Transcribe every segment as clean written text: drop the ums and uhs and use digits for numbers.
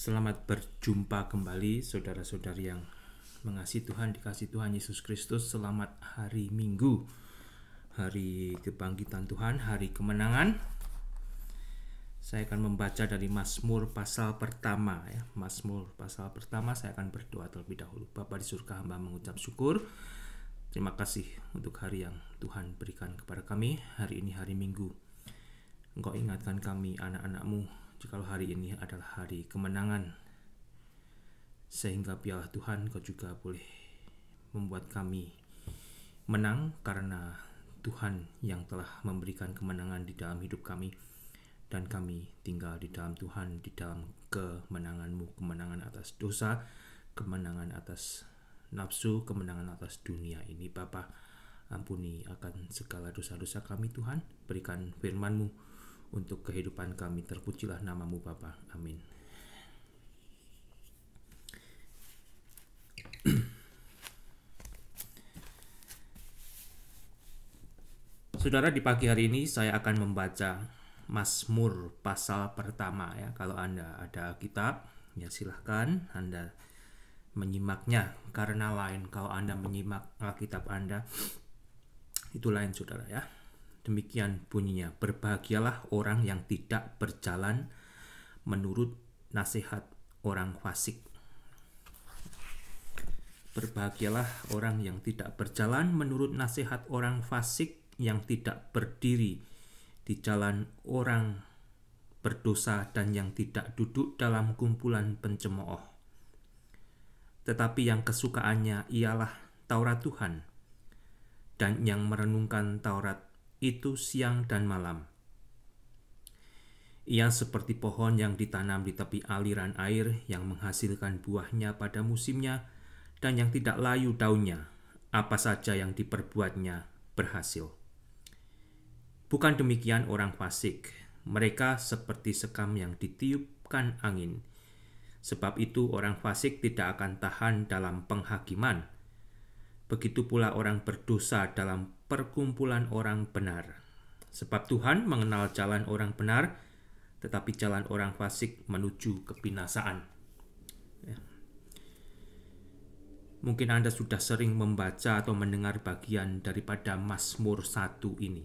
Selamat berjumpa kembali saudara-saudari yang mengasihi Tuhan, dikasihi Tuhan Yesus Kristus. Selamat hari Minggu, hari kebangkitan Tuhan, hari kemenangan. Saya akan membaca dari Mazmur pasal pertama ya. Mazmur pasal pertama, saya akan berdoa terlebih dahulu. Bapa di surga, hamba mengucap syukur. Terima kasih untuk hari yang Tuhan berikan kepada kami. Hari ini hari Minggu. Engkau ingatkan kami anak-anak-Mu, jikalau hari ini adalah hari kemenangan, sehingga biarlah Tuhan Kau juga boleh membuat kami menang, karena Tuhan yang telah memberikan kemenangan di dalam hidup kami, dan kami tinggal di dalam Tuhan, di dalam kemenangan-Mu, kemenangan atas dosa, kemenangan atas nafsu, kemenangan atas dunia ini. Bapa, ampuni akan segala dosa-dosa kami Tuhan, berikan firman-Mu untuk kehidupan kami. Terpujilah nama-Mu Bapa. Amin. Saudara, di pagi hari ini saya akan membaca Mazmur pasal pertama ya. Kalau Anda ada kitab, ya silahkan Anda menyimaknya. Karena lain kalau Anda menyimak Alkitab Anda, itu lain saudara ya. Demikian bunyinya, berbahagialah orang yang tidak berjalan menurut nasihat orang fasik. Berbahagialah orang yang tidak berjalan menurut nasihat orang fasik, yang tidak berdiri di jalan orang berdosa, dan yang tidak duduk dalam kumpulan pencemooh. Tetapi yang kesukaannya ialah Taurat Tuhan, dan yang merenungkan Taurat itu siang dan malam. Ia seperti pohon yang ditanam di tepi aliran air, yang menghasilkan buahnya pada musimnya, dan yang tidak layu daunnya. Apa saja yang diperbuatnya berhasil. Bukan demikian orang fasik. Mereka seperti sekam yang ditiupkan angin. Sebab itu orang fasik tidak akan tahan dalam penghakiman. Begitu pula orang berdosa dalam perkumpulan orang benar. Sebab Tuhan mengenal jalan orang benar, tetapi jalan orang fasik menuju kebinasaan. Ya. Mungkin Anda sudah sering membaca atau mendengar bagian daripada Mazmur 1 ini.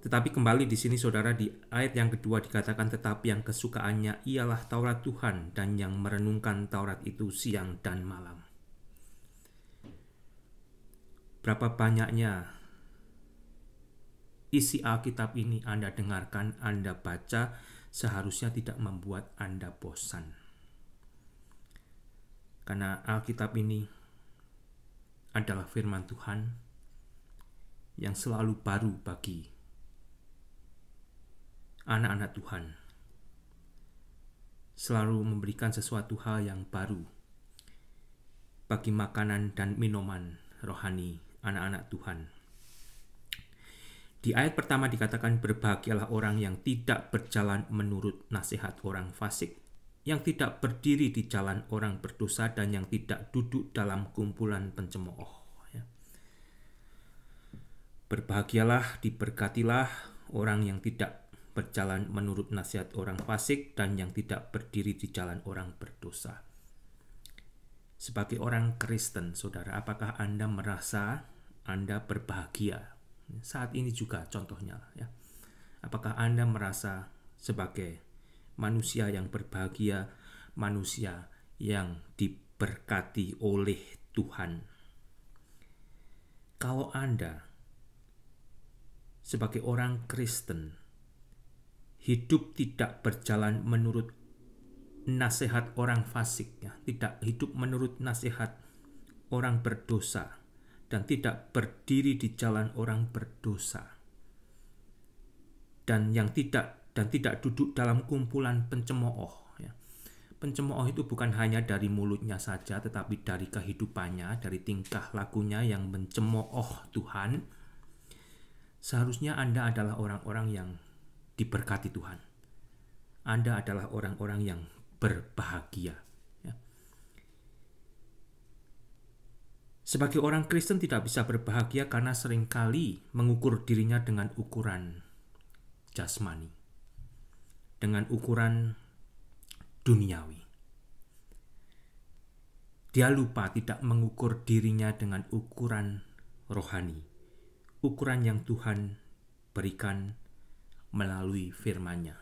Tetapi kembali di sini saudara, di ayat yang kedua dikatakan, tetapi yang kesukaannya ialah Taurat Tuhan, dan yang merenungkan Taurat itu siang dan malam. Berapa banyaknya isi Alkitab ini Anda dengarkan, Anda baca, seharusnya tidak membuat Anda bosan. Karena Alkitab ini adalah firman Tuhan yang selalu baru bagi anak-anak Tuhan. Selalu memberikan sesuatu hal yang baru bagi makanan dan minuman rohani anak-anak Tuhan. Di ayat pertama dikatakan, berbahagialah orang yang tidak berjalan menurut nasihat orang fasik, yang tidak berdiri di jalan orang berdosa, dan yang tidak duduk dalam kumpulan pencemooh. Berbahagialah, diberkatilah orang yang tidak berjalan menurut nasihat orang fasik, dan yang tidak berdiri di jalan orang berdosa. Sebagai orang Kristen, saudara, apakah Anda merasa Anda berbahagia? Saat ini juga contohnya ya. Apakah Anda merasa sebagai manusia yang berbahagia, manusia yang diberkati oleh Tuhan? Kalau Anda sebagai orang Kristen hidup tidak berjalan menurut nasihat orang fasik, ya, tidak hidup menurut nasihat orang berdosa, dan tidak berdiri di jalan orang berdosa, dan tidak duduk dalam kumpulan pencemooh. Ya. Pencemooh itu bukan hanya dari mulutnya saja, tetapi dari kehidupannya, dari tingkah lakunya yang mencemooh Tuhan. Seharusnya Anda adalah orang-orang yang diberkati Tuhan. Anda adalah orang-orang yang berbahagia. Ya. Sebagai orang Kristen tidak bisa berbahagia karena seringkali mengukur dirinya dengan ukuran jasmani. dengan ukuran duniawi. Dia lupa tidak mengukur dirinya dengan ukuran rohani, ukuran yang Tuhan berikan melalui firman-Nya.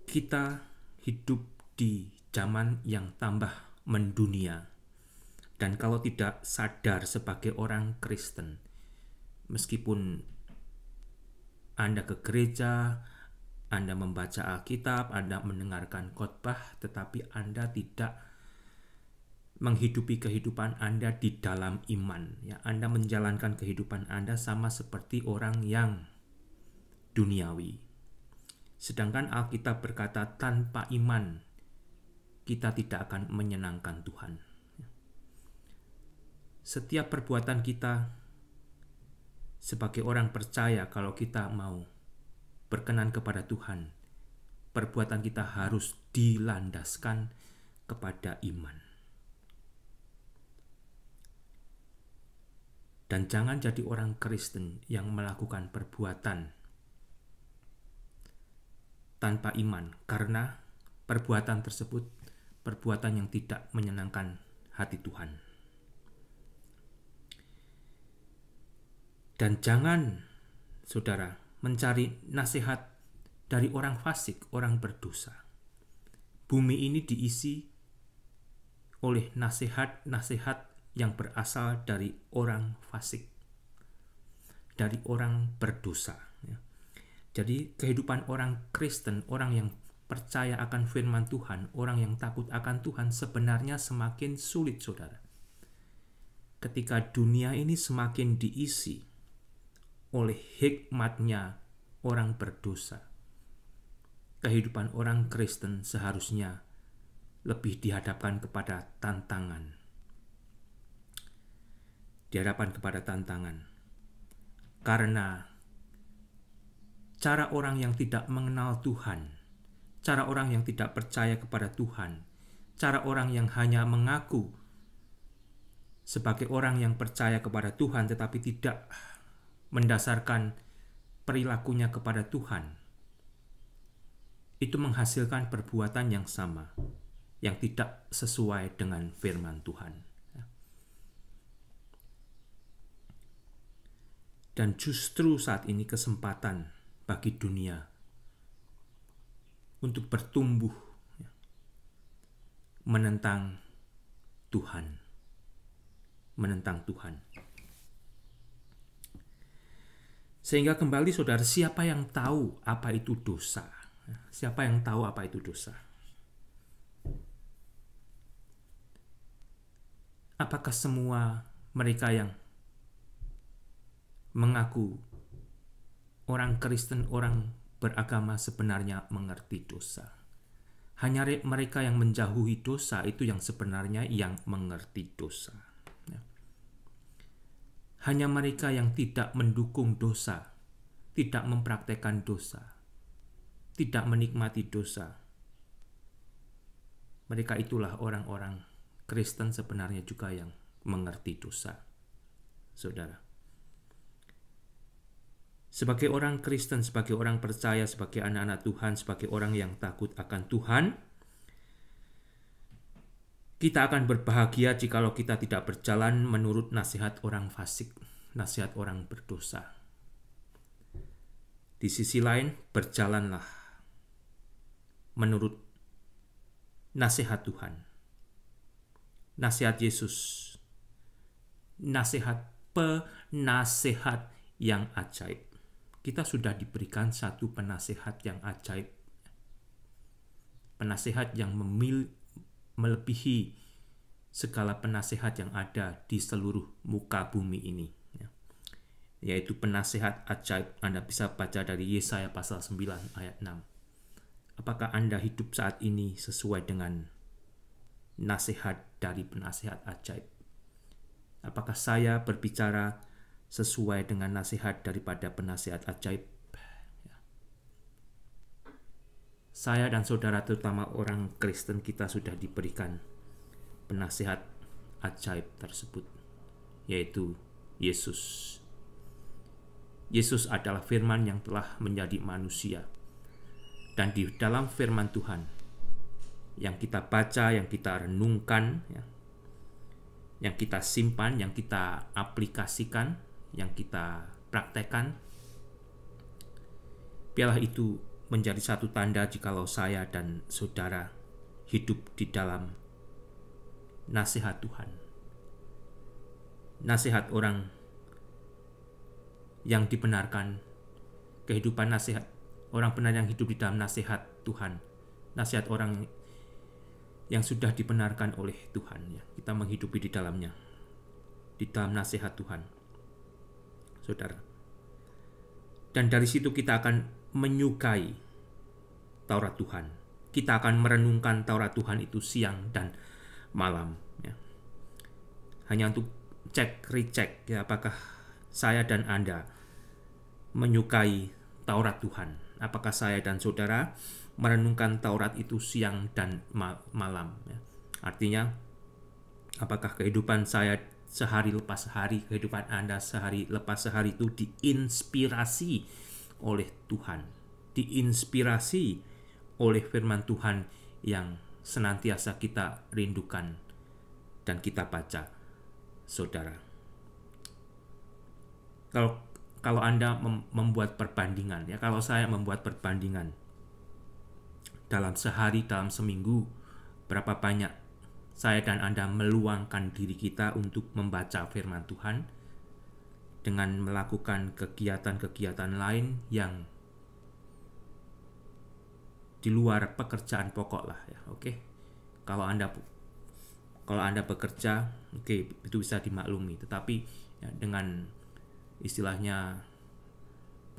Kita hidup di zaman yang tambah mendunia, dan kalau tidak sadar sebagai orang Kristen, meskipun Anda ke gereja, Anda membaca Alkitab, Anda mendengarkan khotbah, tetapi Anda tidak menghidupi kehidupan Anda di dalam iman. Ya, Anda menjalankan kehidupan Anda sama seperti orang yang duniawi. Sedangkan Alkitab berkata, tanpa iman kita tidak akan menyenangkan Tuhan. Setiap perbuatan kita sebagai orang percaya, kalau kita mau berkenan kepada Tuhan, perbuatan kita harus dilandaskan kepada iman. Dan jangan jadi orang Kristen yang melakukan perbuatan tanpa iman, karena perbuatan tersebut perbuatan yang tidak menyenangkan hati Tuhan. Dan jangan, saudara, mencari nasihat dari orang fasik, orang berdosa. Bumi ini diisi oleh nasihat-nasihat yang berasal dari orang fasik, dari orang berdosa. Jadi kehidupan orang Kristen, orang yang percaya akan firman Tuhan, orang yang takut akan Tuhan, sebenarnya semakin sulit, saudara. Ketika dunia ini semakin diisi oleh hikmatnya orang berdosa, kehidupan orang Kristen seharusnya lebih dihadapkan kepada tantangan. Karena cara orang yang tidak mengenal Tuhan, cara orang yang tidak percaya kepada Tuhan, cara orang yang hanya mengaku sebagai orang yang percaya kepada Tuhan tetapi tidak mendasarkan perilakunya kepada Tuhan, itu menghasilkan perbuatan yang sama, yang tidak sesuai dengan firman Tuhan. Dan justru saat ini kesempatan bagi dunia untuk bertumbuh menentang Tuhan. Sehingga kembali, saudara, siapa yang tahu apa itu dosa? Siapa yang tahu apa itu dosa? Apakah semua mereka yang mengaku orang Kristen, orang beragama sebenarnya mengerti dosa? Hanya mereka yang menjauhi dosa itu yang sebenarnya yang mengerti dosa. Hanya mereka yang tidak mendukung dosa, tidak mempraktekkan dosa, tidak menikmati dosa, mereka itulah orang-orang Kristen sebenarnya juga yang mengerti dosa, saudara. Sebagai orang Kristen, sebagai orang percaya, sebagai anak-anak Tuhan, sebagai orang yang takut akan Tuhan, kita akan berbahagia jikalau kita tidak berjalan menurut nasihat orang fasik, nasihat orang berdosa. Di sisi lain, berjalanlah menurut nasihat Tuhan, nasihat Yesus, nasihat penasehat yang ajaib. Kita sudah diberikan satu penasehat yang ajaib, penasehat yang melebihi segala penasehat yang ada di seluruh muka bumi ini, yaitu penasehat ajaib. Anda bisa baca dari Yesaya pasal 9 ayat 6. Apakah Anda hidup saat ini sesuai dengan nasihat dari penasehat ajaib? Apakah saya berbicara sesuai dengan nasihat daripada penasehat ajaib? Saya dan saudara, terutama orang Kristen, kita sudah diberikan penasehat ajaib tersebut, yaitu Yesus. Yesus adalah firman yang telah menjadi manusia. Dan di dalam firman Tuhan yang kita baca, yang kita renungkan, yang kita simpan, yang kita aplikasikan, yang kita praktekkan, biarlah itu menjadi satu tanda jikalau saya dan saudara hidup di dalam nasihat Tuhan. Nasihat orang yang dibenarkan, kehidupan nasihat orang benar yang hidup di dalam nasihat Tuhan, nasihat orang yang sudah dibenarkan oleh Tuhan, ya. Kita menghidupi di dalamnya, di dalam nasihat Tuhan, saudara. Dan dari situ kita akan menyukai Taurat Tuhan. Kita akan merenungkan Taurat Tuhan itu siang dan malam, ya. Hanya untuk recheck, ya, apakah saya dan Anda menyukai Taurat Tuhan. Apakah saya dan saudara merenungkan Taurat itu siang dan malam, ya. Artinya, apakah kehidupan saya sehari lepas sehari, kehidupan Anda sehari lepas sehari itu diinspirasi oleh Tuhan, diinspirasi oleh firman Tuhan yang senantiasa kita rindukan dan kita baca, saudara. Kalau Anda membuat perbandingan, ya, kalau saya membuat perbandingan dalam sehari, dalam seminggu, berapa banyak saya dan Anda meluangkan diri kita untuk membaca firman Tuhan dengan melakukan kegiatan-kegiatan lain yang di luar pekerjaan pokok lah, ya. Oke. Kalau Anda bekerja, oke, itu bisa dimaklumi, tetapi ya, dengan istilahnya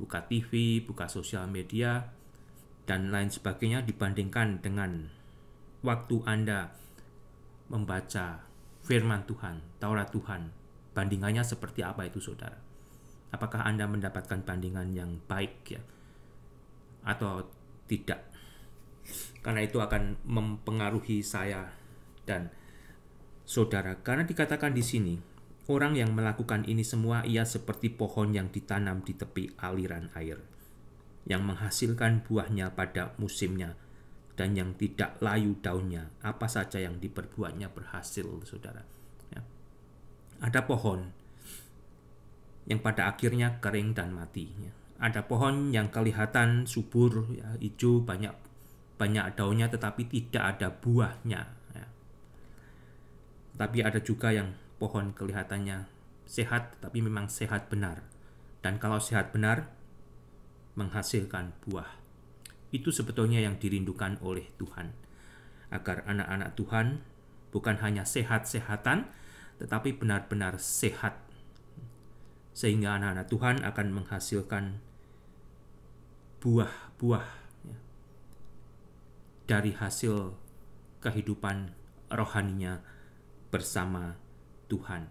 buka TV, buka sosial media, dan lain sebagainya dibandingkan dengan waktu Anda membaca firman Tuhan, Taurat Tuhan, bandingannya seperti apa itu, saudara? Apakah Anda mendapatkan bandingan yang baik, ya, atau tidak? Karena itu akan mempengaruhi saya dan saudara. Karena dikatakan di sini, orang yang melakukan ini semua, ia seperti pohon yang ditanam di tepi aliran air, yang menghasilkan buahnya pada musimnya, dan yang tidak layu daunnya. Apa saja yang diperbuatnya berhasil, saudara. Ya. Ada pohon yang pada akhirnya kering dan mati. Ya. Ada pohon yang kelihatan subur, ya, hijau, banyak daunnya, tetapi tidak ada buahnya. Ya. Tapi ada juga yang pohon kelihatannya sehat, tapi memang sehat benar. Dan kalau sehat benar, menghasilkan buah. Itu sebetulnya yang dirindukan oleh Tuhan. Agar anak-anak Tuhan bukan hanya sehat-sehatan, tetapi benar-benar sehat. Sehingga anak-anak Tuhan akan menghasilkan buah-buah, ya, dari hasil kehidupan rohaninya bersama Tuhan.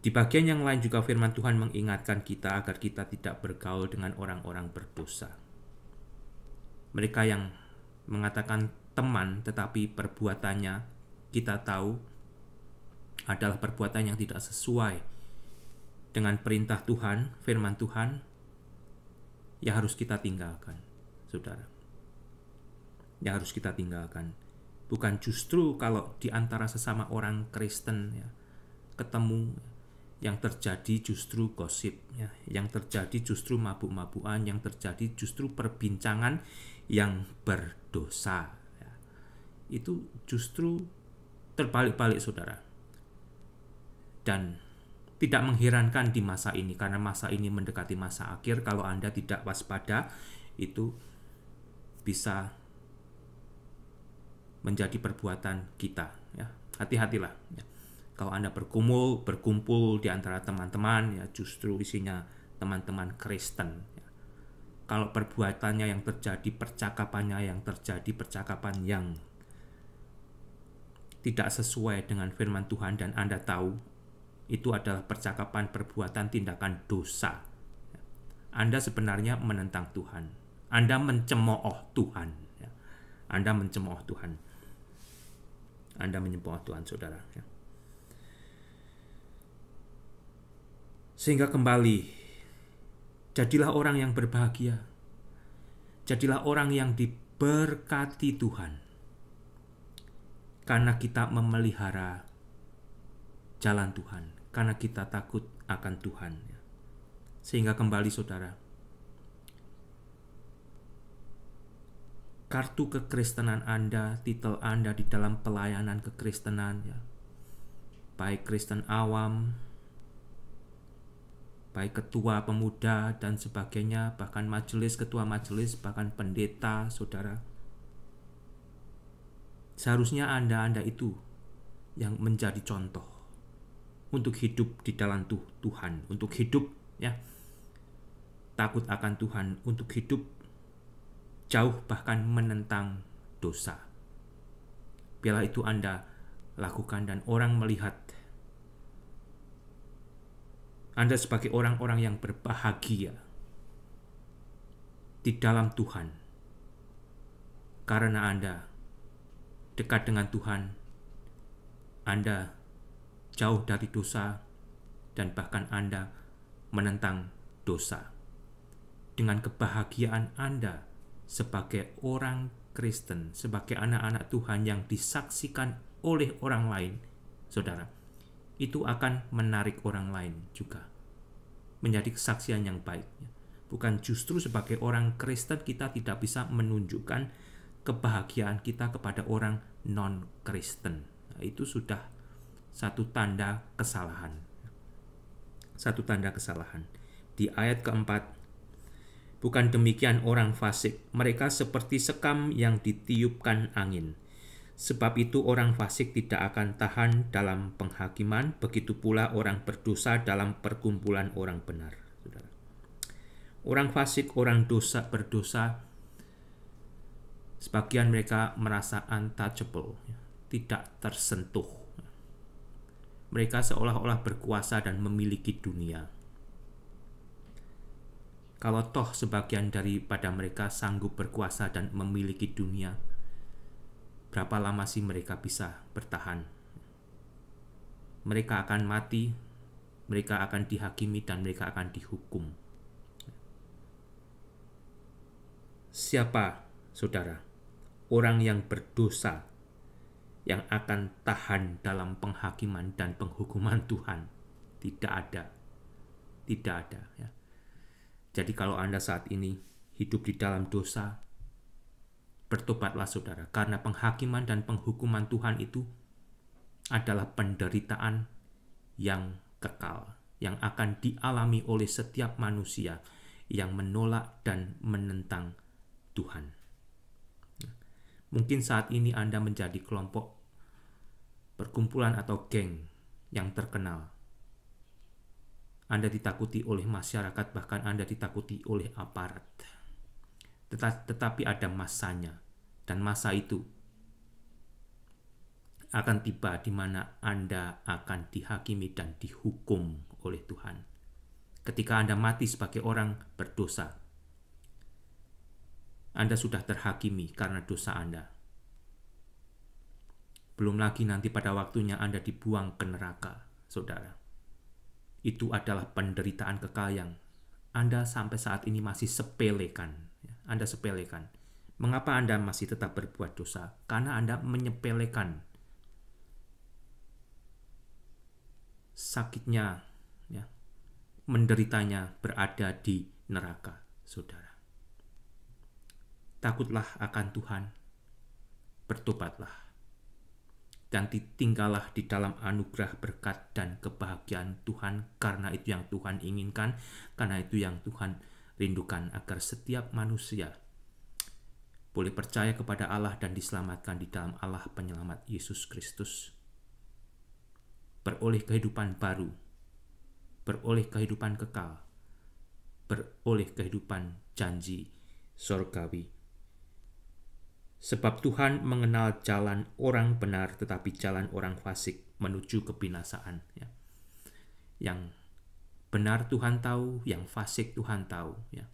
Di bagian yang lain juga firman Tuhan mengingatkan kita agar kita tidak bergaul dengan orang-orang berdosa. Mereka yang mengatakan teman tetapi perbuatannya kita tahu adalah perbuatan yang tidak sesuai dengan perintah Tuhan, firman Tuhan, ya harus kita tinggalkan, saudara. Ya harus kita tinggalkan. Bukan justru kalau di antara sesama orang Kristen, ya, ketemu, yang terjadi justru gosip, ya, yang terjadi justru mabuk-mabukan, yang terjadi justru perbincangan yang berdosa, ya. Itu justru terbalik-balik, saudara. Dan tidak mengherankan di masa ini, karena masa ini mendekati masa akhir. Kalau Anda tidak waspada, itu bisa menjadi perbuatan kita, ya. Hati-hatilah, ya. Kalau Anda berkumpul di antara teman-teman, ya, justru isinya teman-teman Kristen, ya. Kalau perbuatannya yang terjadi, percakapannya yang terjadi, percakapan yang tidak sesuai dengan firman Tuhan, dan Anda tahu itu adalah percakapan, perbuatan, tindakan dosa, ya. Anda sebenarnya menentang Tuhan. Anda mencemooh Tuhan, ya. Anda mencemooh Tuhan. Anda menyembah Tuhan, saudara, ya. Sehingga kembali, jadilah orang yang berbahagia. Jadilah orang yang diberkati Tuhan. Karena kita memelihara jalan Tuhan. Karena kita takut akan Tuhan. Sehingga kembali saudara, kartu kekristenan Anda, titel Anda di dalam pelayanan kekristenan, ya, baik Kristen awam, baik ketua pemuda dan sebagainya, bahkan majelis, ketua majelis, bahkan pendeta, saudara. Seharusnya Anda itu yang menjadi contoh untuk hidup di dalam Tuhan, untuk hidup ya takut akan Tuhan, untuk hidup jauh bahkan menentang dosa. Biarlah itu Anda lakukan dan orang melihat Anda sebagai orang-orang yang berbahagia di dalam Tuhan. Karena Anda dekat dengan Tuhan, Anda jauh dari dosa, dan bahkan Anda menentang dosa. Dengan kebahagiaan Anda sebagai orang Kristen, sebagai anak-anak Tuhan yang disaksikan oleh orang lain, saudara, itu akan menarik orang lain juga menjadi kesaksian yang baik. Bukan justru sebagai orang Kristen kita tidak bisa menunjukkan kebahagiaan kita kepada orang non-Kristen. Nah, itu sudah satu tanda kesalahan. Satu tanda kesalahan. Di ayat keempat, bukan demikian orang fasik, mereka seperti sekam yang ditiupkan angin. Sebab itu orang fasik tidak akan tahan dalam penghakiman, begitu pula orang berdosa dalam perkumpulan orang benar. Saudara. Orang fasik, orang berdosa, sebagian mereka merasa untouchable, tidak tersentuh. Mereka seolah-olah berkuasa dan memiliki dunia. Kalau toh sebagian daripada mereka sanggup berkuasa dan memiliki dunia, berapa lama sih mereka bisa bertahan? Mereka akan mati, mereka akan dihakimi, dan mereka akan dihukum. Siapa, saudara, orang yang berdosa yang akan tahan dalam penghakiman dan penghukuman Tuhan? Tidak ada. Tidak ada. Ya. Jadi kalau Anda saat ini hidup di dalam dosa, bertobatlah saudara, karena penghakiman dan penghukuman Tuhan itu adalah penderitaan yang kekal, yang akan dialami oleh setiap manusia yang menolak dan menentang Tuhan. Mungkin saat ini Anda menjadi kelompok perkumpulan atau geng yang terkenal. Anda ditakuti oleh masyarakat, bahkan Anda ditakuti oleh aparat. Tetapi ada masanya, dan masa itu akan tiba di mana Anda akan dihakimi dan dihukum oleh Tuhan. Ketika Anda mati sebagai orang berdosa, Anda sudah terhakimi karena dosa Anda. Belum lagi nanti pada waktunya Anda dibuang ke neraka, saudara. Itu adalah penderitaan kekal yang Anda sampai saat ini masih sepelekan. Anda sepelekan. Mengapa Anda masih tetap berbuat dosa? Karena Anda menyepelekan sakitnya, ya, menderitanya berada di neraka, saudara. Takutlah akan Tuhan, bertobatlah, dan tinggallah di dalam anugerah, berkat, dan kebahagiaan Tuhan, karena itu yang Tuhan inginkan, karena itu yang Tuhan rindukan, agar setiap manusia boleh percaya kepada Allah dan diselamatkan di dalam Allah penyelamat Yesus Kristus. Beroleh kehidupan baru, beroleh kehidupan kekal, beroleh kehidupan janji surgawi. Sebab Tuhan mengenal jalan orang benar, tetapi jalan orang fasik menuju kebinasaan. Ya. Yang benar Tuhan tahu, yang fasik Tuhan tahu. Ya.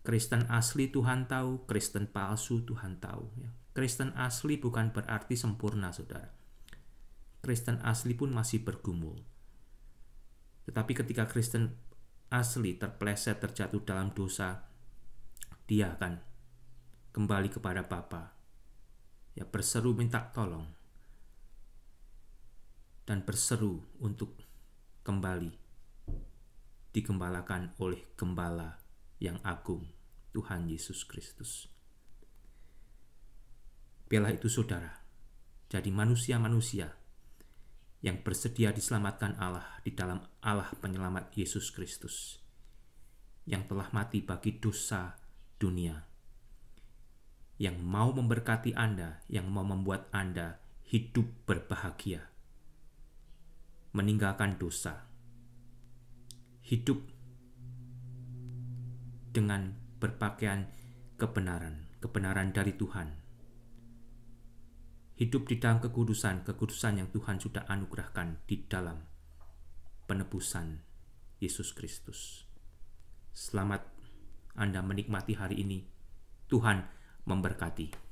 Kristen asli Tuhan tahu, Kristen palsu Tuhan tahu. Ya. Kristen asli bukan berarti sempurna, saudara. Kristen asli pun masih bergumul. Tetapi ketika Kristen asli terpeleset, terjatuh dalam dosa, dia akan kembali kepada Bapa, ya, berseru minta tolong dan berseru untuk kembali digembalakan oleh Gembala yang agung, Tuhan Yesus Kristus. Biarlah itu saudara jadi manusia-manusia yang bersedia diselamatkan Allah di dalam Allah penyelamat Yesus Kristus, yang telah mati bagi dosa dunia, yang mau memberkati Anda, yang mau membuat Anda hidup berbahagia, meninggalkan dosa, hidup dengan berpakaian kebenaran dari Tuhan, hidup di dalam kekudusan yang Tuhan sudah anugerahkan di dalam penebusan Yesus Kristus. Selamat Anda menikmati hari ini. Tuhan memberkati.